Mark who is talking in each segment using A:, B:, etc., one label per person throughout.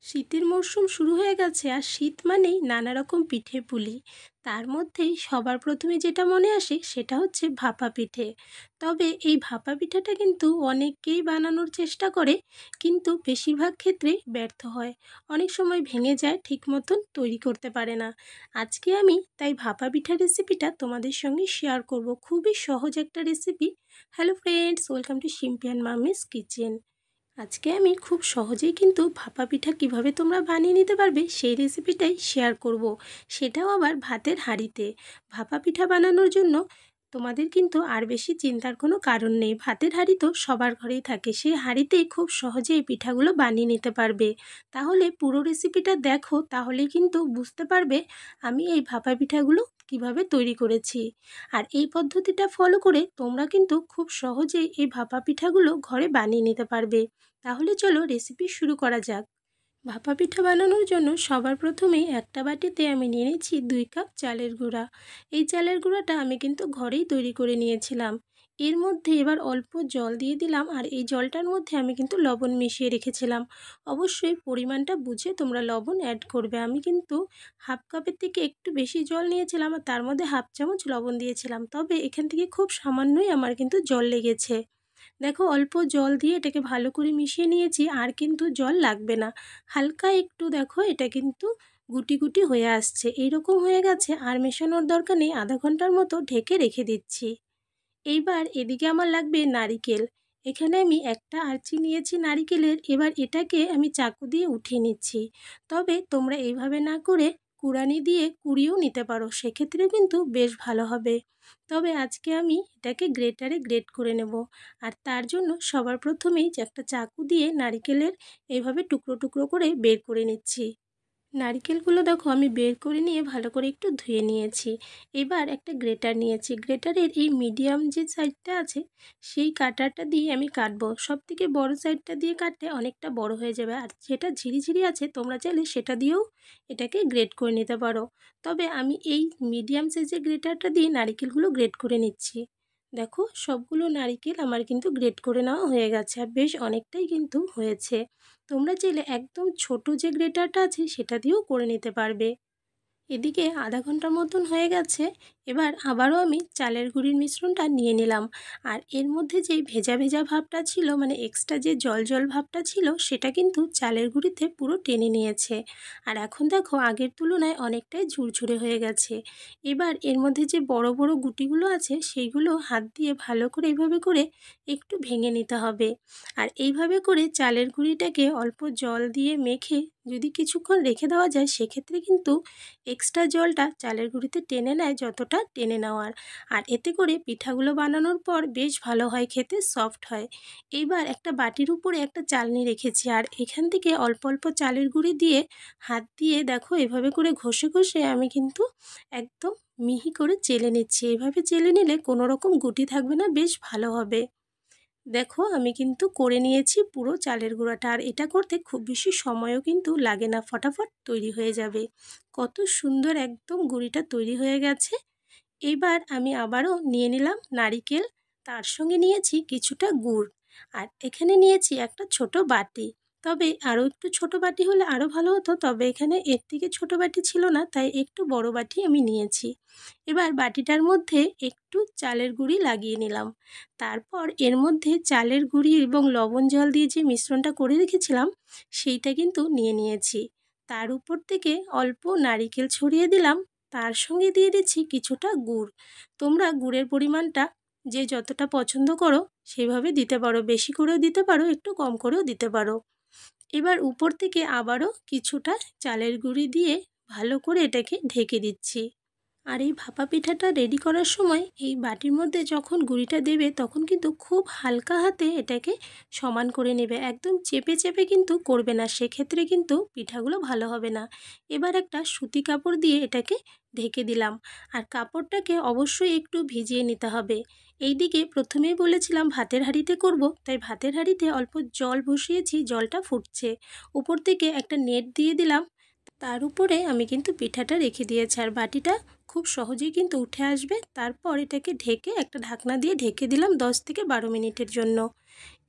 A: শীতের মরশুম শুরু হয়ে গেছে আর শীত মানেই নানা রকম পিঠে পুলি। তার মধ্যেই সবার প্রথমে যেটা মনে আসে সেটা হচ্ছে ভাপা পিঠে। তবে এই ভাপা পিঠাটা কিন্তু অনেকেই বানানোর চেষ্টা করে, কিন্তু বেশিরভাগ ক্ষেত্রেই ব্যর্থ হয়। অনেক সময় ভেঙে যায়, ঠিক মতন তৈরি করতে পারে না। আজকে আমি তাই ভাপা পিঠার রেসিপিটা তোমাদের সঙ্গে শেয়ার করব। খুবই সহজ একটা recipe. Hello friends, welcome to Shimpi mummy's kitchen. আজকে আমি খুব সহজেই কিন্তু ভাপা পিঠা কিভাবে তোমরা বানিয়ে নিতে পারবে সেই রেসিপিটাই শেয়ার করব। সেটাও আবার ভাতের হাঁড়িতে। ভাপা পিঠা বানানোর জন্য তোমাদের কিন্তু আর বেশি চিন্তার কোনো কারণ নেই। ভাতের হাঁড়ি তো সবার ঘরেই থাকে, সেই হাঁড়িতেই খুব সহজে এই পিঠাগুলো বানিয়ে নিতে পারবে। তাহলে পুরো রেসিপিটা দেখো, তাহলেই কিন্তু বুঝতে পারবে আমি এই ভাপা পিঠাগুলো কিভাবে তৈরি করেছি। আর এই পদ্ধতিটা ফলো করে তোমরা কিন্তু খুব সহজেই এই ভাপা পিঠাগুলো ঘরে বানিয়ে নিতে পারবে। তাহলে চলো রেসিপি শুরু করা যাক। ভাপা পিঠা বানানোর জন্য সবার প্রথমেই একটা বাটিতে আমি নিয়ে নিচ্ছি 2 কাপ চালের গুঁড়া। এই চালের গুঁড়াটা আমি কিন্তু ঘরেই তৈরি করে নিয়েছিলাম। এর মধ্যে এবার অল্প জল দিয়ে দিলাম, আর এই জলটার মধ্যে আমি কিন্তু লবণ মিশিয়ে রেখেছিলাম। অবশ্যই পরিমাণটা বুঝে তোমরা লবণ অ্যাড করবে। আমি কিন্তু হাফ কাপের থেকে একটু বেশি জল নিয়েছিলাম আর তার মধ্যে হাফ চামচ লবণ দিয়েছিলাম, তবে এখান থেকে খুব সামান্যই আমার কিন্তু জল লেগেছে। দেখো, অল্প জল দিয়ে এটাকে ভালো করে মিশিয়ে নিয়েছি, আর কিন্তু জল লাগবে না। হালকা একটু দেখো, এটা কিন্তু গুটি গুটি হয়ে আসছে, এইরকম হয়ে গেছে। আর মেশানোর দরকার নেই, আধা ঘন্টার মতো ঢেকে রেখে দিচ্ছি। এইবার এদিকে আমার লাগবে নারিকেল। এখানে আমি একটা আরচি নিয়েছি নারিকেলের। এবার এটাকে আমি চাকু দিয়ে উঠিয়ে নিচ্ছি। তবে তোমরা এইভাবে না করে কুড়ানি দিয়ে কুড়িয়েও নিতে পারো, সেক্ষেত্রেও কিন্তু বেশ ভালো হবে। তবে আজকে আমি এটাকে গ্রেটারে গ্রেট করে নেব। আর তার জন্য সবার প্রথমেই যে একটা চাকু দিয়ে নারিকেলের এইভাবে টুকরো টুকরো করে বের করে নিচ্ছি। নারকেলগুলো দেখো আমি বের করে নিয়ে ভালো করে একটু ধুয়ে নিয়েছি। এবার একটা গ্রেটার নিয়েছি। গ্রেটারের এই মিডিয়াম যে সাইডটা আছে সেই কাটারটা দিয়ে আমি কাটবো। সব থেকে বড়ো সাইডটা দিয়ে কাটলে অনেকটা বড় হয়ে যাবে, আর যেটা ঝিরিঝিরি আছে তোমরা চাইলে সেটা দিয়েও এটাকে গ্রেট করে নিতে পারো। তবে আমি এই মিডিয়াম সাইজের গ্রেটারটা দিয়ে নারকেলগুলো গ্রেট করে নিচ্ছি। দেখো, সবগুলো নারকেল আমার কিন্তু গ্রেট করে নেওয়া হয়ে গেছে, আর বেশ অনেকটাই কিন্তু হয়েছে। তোমরা চাইলে একদম ছোট যে গ্রেটারটা আছে সেটা দিয়েও করে নিতে পারবে। এদিকে আধা ঘন্টার মতন হয়ে গেছে। এবার আবারও আমি চালের গুঁড়ির মিশ্রণটা নিয়ে নিলাম। আর এর মধ্যে যে ভেজা ভেজা ভাবটা ছিল, মানে এক্সট্রা যে জল জল ভাবটা ছিল, সেটা কিন্তু চালের গুঁড়িতে পুরো টেনে নিয়েছে। আর এখন দেখো আগের তুলনায় অনেকটাই ঝুরঝুরে হয়ে গেছে। এবার এর মধ্যে যে বড় বড় গুটিগুলো আছে সেইগুলো হাত দিয়ে ভালো করে এইভাবে করে একটু ভেঙে নিতে হবে। আর এইভাবে করে চালের গুঁড়িটাকে অল্প জল দিয়ে মেখে যদি কিছুক্ষণ রেখে দেওয়া যায়, সেক্ষেত্রে কিন্তু এক্সট্রা জলটা চালের গুঁড়িতে টেনে নেয় যতটা টেনে নেওয়ার। আর এতে করে পিঠাগুলো বানানোর পর বেশ ভালো হয়, খেতে সফট হয়। এইবার একটা বাটির উপরে একটা চালনি রেখেছি, আর এখান থেকে অল্প অল্প চালের গুঁড়ি দিয়ে হাত দিয়ে দেখো এভাবে করে ঘষে ঘষে আমি কিন্তু একদম মিহি করে চেলে নিচ্ছি। এভাবে চেলে নিলে কোনো রকম গুটি থাকবে না, বেশ ভালো হবে। দেখো আমি কিন্তু করে নিয়েছি পুরো চালের গুঁড়াটা। আর এটা করতে খুব বেশি সময়ও কিন্তু লাগে না, ফটাফট তৈরি হয়ে যাবে। কত সুন্দর একদম গুঁড়িটা তৈরি হয়ে গেছে। এইবার আমি আবারও নিয়ে নিলাম নারিকেল, তার সঙ্গে নিয়েছি কিছুটা গুড়। আর এখানে নিয়েছি একটা ছোট বাটি। তবে আরও একটু ছোট বাটি হলে আরও ভালো হতো, তবে এখানে এর থেকে ছোট বাটি ছিল না, তাই একটু বড় বাটি আমি নিয়েছি। এবার বাটিটার মধ্যে একটু চালের গুঁড়ি লাগিয়ে নিলাম। তারপর এর মধ্যে চালের গুঁড়ি এবং লবণ জল দিয়ে যে মিশ্রণটা করে রেখেছিলাম সেইটা কিন্তু নিয়ে নিয়েছি। তার উপর থেকে অল্প নারিকেল ছড়িয়ে দিলাম। তার সঙ্গে দিয়ে দিচ্ছি কিছুটা গুড়। তোমরা গুড়ের পরিমাণটা যে যতটা পছন্দ করো সেভাবে দিতে পারো, বেশি করেও দিতে পারো, একটু কম করেও দিতে পারো। এবার উপর থেকে আবারও কিছুটা চালের গুঁড়ি দিয়ে ভালো করে এটাকে ঢেকে দিচ্ছি। আর এই ভাপা পিঠাটা রেডি করার সময় এই বাটির মধ্যে যখন গুঁড়িটা দেবে তখন কিন্তু খুব হালকা হাতে এটাকে সমান করে নেবে, একদম চেপে চেপে কিন্তু করবে না, সেক্ষেত্রে কিন্তু পিঠাগুলো ভালো হবে না। এবার একটা সুতি কাপড় দিয়ে এটাকে ঢেকে দিলাম। আর কাপড়টাকে অবশ্যই একটু ভিজিয়ে নিতে হবে। এইদিকে প্রথমেই বলেছিলাম ভাতের হাঁড়িতে করব, তাই ভাতের হাঁড়িতে অল্প জল বসিয়েছি, জলটা ফুটছে। উপর থেকে একটা নেট দিয়ে দিলাম। তার উপরে আমি কিন্তু পিঠাটা রেখে দিয়েছি, আর বাটিটা খুব সহজেই কিন্তু উঠে আসবে। তারপর এটাকে ঢেকে একটা ঢাকনা দিয়ে ঢেকে দিলাম 10 থেকে 12 মিনিটের জন্য।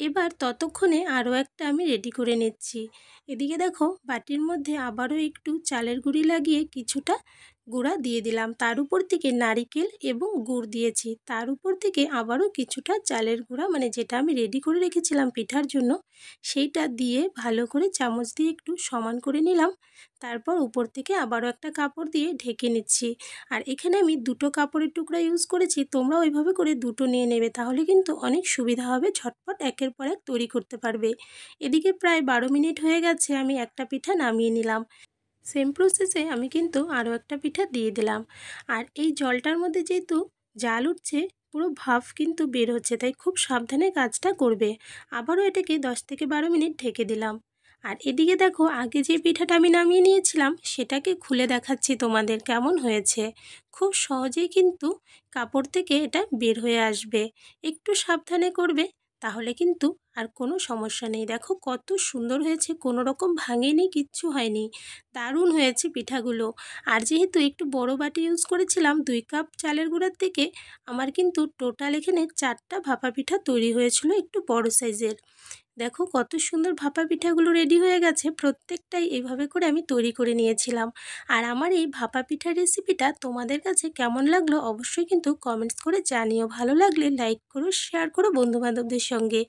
A: এবার ততক্ষণে আরও একটা আমি রেডি করে নিচ্ছি। এদিকে দেখো বাটির মধ্যে আবারও একটু চালের গুঁড়ি লাগিয়ে কিছুটা গুঁড়া দিয়ে দিলাম, তার উপর থেকে নারিকেল এবং গুড় দিয়েছি, তার উপর থেকে আবারও কিছুটা চালের গুঁড়া মানে যেটা আমি রেডি করে রেখেছিলাম পিঠার জন্য সেইটা দিয়ে ভালো করে চামচ দিয়ে একটু সমান করে নিলাম। তারপর উপর থেকে আবারও একটা কাপড় দিয়ে ঢেকে নিচ্ছি। আর এখানে আমি দুটো কাপড়ের টুকরা ইউজ করেছি, তোমরা ওইভাবে করে দুটো নিয়ে নেবে, তাহলে কিন্তু অনেক সুবিধা হবে, ঝটপট একের পর এক তৈরি করতে পারবে। এদিকে প্রায় 12 মিনিট হয়ে গেছে, আমি একটা পিঠা নামিয়ে নিলাম। সেম প্রসেসে আমি কিন্তু আরও একটা পিঠা দিয়ে দিলাম। আর এই জলটার মধ্যে যেহেতু জাল উঠছে, পুরো ভাপ কিন্তু বের হচ্ছে, তাই খুব সাবধানে কাজটা করবে। আবারও এটাকে 10 থেকে 12 মিনিট ঢেকে দিলাম। আর এদিকে দেখো আগে যে পিঠাটা আমি নামিয়ে নিয়েছিলাম সেটাকে খুলে দেখাচ্ছি তোমাদের কেমন হয়েছে। খুব সহজেই কিন্তু কাপড় থেকে এটা বের হয়ে আসবে, একটু সাবধানে করবে, তাহলে কিন্তু আর কোনো সমস্যা নেই। দেখো কত সুন্দর হয়েছে, কোনো রকম ভাঙেনি, কিচ্ছু হয়নি, দারুণ হয়েছে পিঠাগুলো। আর যেহেতু একটু বড় বাটি ইউজ করেছিলাম 2 কাপ চালের গুঁড়ার থেকে, আমার কিন্তু টোটাল এখানে 4টা ভাপা পিঠা তৈরি হয়েছিল একটু বড় সাইজের। দেখো কত সুন্দর ভাপা পিঠাগুলো রেডি হয়ে গেছে, প্রত্যেকটাই এইভাবে করে আমি তৈরি করে নিয়েছিলাম। আর আমার এই ভাপা পিঠার রেসিপিটা তোমাদের কাছে কেমন লাগলো অবশ্যই কিন্তু কমেন্টস করে জানিও, ভালো লাগলে লাইক করো, শেয়ার করো বন্ধুবান্ধবদের সঙ্গে।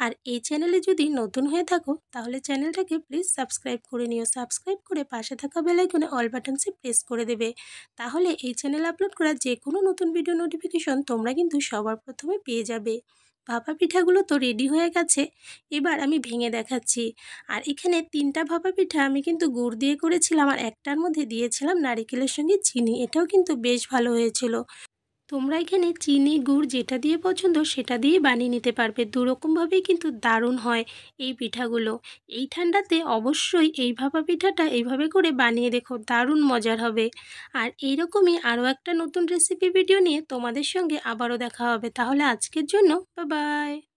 A: আর এই চ্যানেলে যদি নতুন হয়ে থাকো তাহলে চ্যানেলটাকে প্লিজ সাবস্ক্রাইব করে নিও, সাবস্ক্রাইব করে পাশে থাকা বেল আইকনে অল বাটনসে প্রেস করে দেবে, তাহলে এই চ্যানেলে আপলোড করা যে কোনো নতুন ভিডিও নোটিফিকেশন তোমরা কিন্তু সবার প্রথমে পেয়ে যাবে। ভাপা পিঠাগুলো তো রেডি হয়ে গেছে, এবার আমি ভেঙে দেখাচ্ছি। আর এখানে 3টা ভাপা পিঠা আমি কিন্তু গুড় দিয়ে করেছিলাম, আর একটার মধ্যে দিয়েছিলাম নারিকেলের সঙ্গে চিনি, এটাও কিন্তু বেশ ভালো হয়েছিল। তোমরা এখানে চিনি গুড় যেটা দিয়ে পছন্দ সেটা দিয়ে বানিয়ে নিতে পারবে, দুরকমভাবেই কিন্তু দারুণ হয় এই পিঠাগুলো। এই ঠান্ডাতে অবশ্যই এই ভাপা পিঠাটা এইভাবে করে বানিয়ে দেখো, দারুণ মজার হবে। আর এইরকমই আরও একটা নতুন রেসিপি ভিডিও নিয়ে তোমাদের সঙ্গে আবারও দেখা হবে, তাহলে আজকের জন্য বাই বাই।